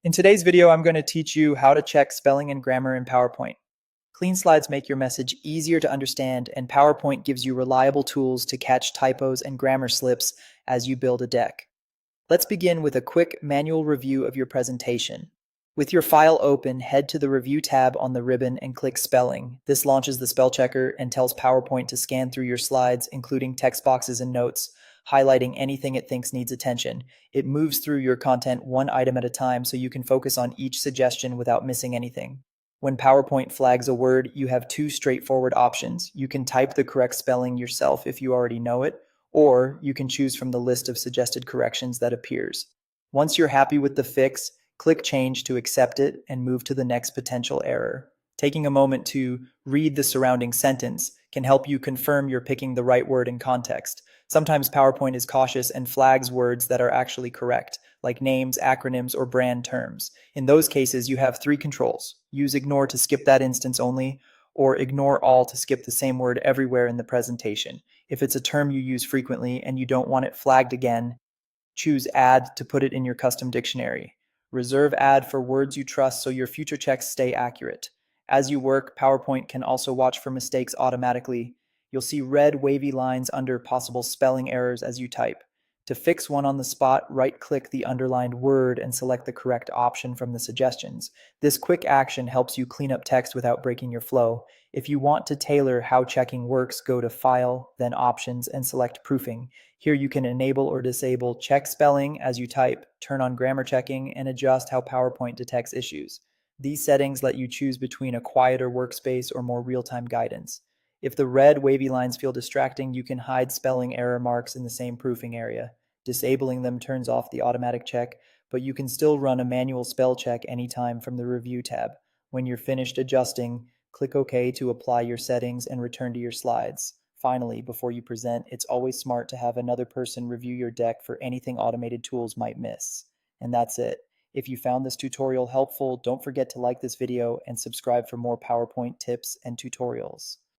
In today's video, I'm going to teach you how to check spelling and grammar in PowerPoint. Clean slides make your message easier to understand, and PowerPoint gives you reliable tools to catch typos and grammar slips as you build a deck. Let's begin with a quick manual review of your presentation. With your file open, head to the Review tab on the ribbon and click Spelling. This launches the spell checker and tells PowerPoint to scan through your slides, including text boxes and notes, highlighting anything it thinks needs attention. It moves through your content one item at a time so you can focus on each suggestion without missing anything. When PowerPoint flags a word, you have two straightforward options. You can type the correct spelling yourself if you already know it, or you can choose from the list of suggested corrections that appears. Once you're happy with the fix, click Change to accept it and move to the next potential error. Taking a moment to read the surrounding sentence can help you confirm you're picking the right word in context. Sometimes PowerPoint is cautious and flags words that are actually correct, like names, acronyms, or brand terms. In those cases, you have three controls. Use Ignore to skip that instance only, or Ignore All to skip the same word everywhere in the presentation. If it's a term you use frequently and you don't want it flagged again, choose Add to put it in your custom dictionary. Reserve Add for words you trust so your future checks stay accurate. As you work, PowerPoint can also watch for mistakes automatically. You'll see red wavy lines under possible spelling errors as you type. To fix one on the spot, right-click the underlined word and select the correct option from the suggestions. This quick action helps you clean up text without breaking your flow. If you want to tailor how checking works, go to File, then Options, and select Proofing. Here you can enable or disable check spelling as you type, turn on grammar checking, and adjust how PowerPoint detects issues. These settings let you choose between a quieter workspace or more real-time guidance. If the red wavy lines feel distracting, you can hide spelling error marks in the same proofing area. Disabling them turns off the automatic check, but you can still run a manual spell check anytime from the Review tab. When you're finished adjusting, click OK to apply your settings and return to your slides. Finally, before you present, it's always smart to have another person review your deck for anything automated tools might miss. And that's it. If you found this tutorial helpful, don't forget to like this video and subscribe for more PowerPoint tips and tutorials.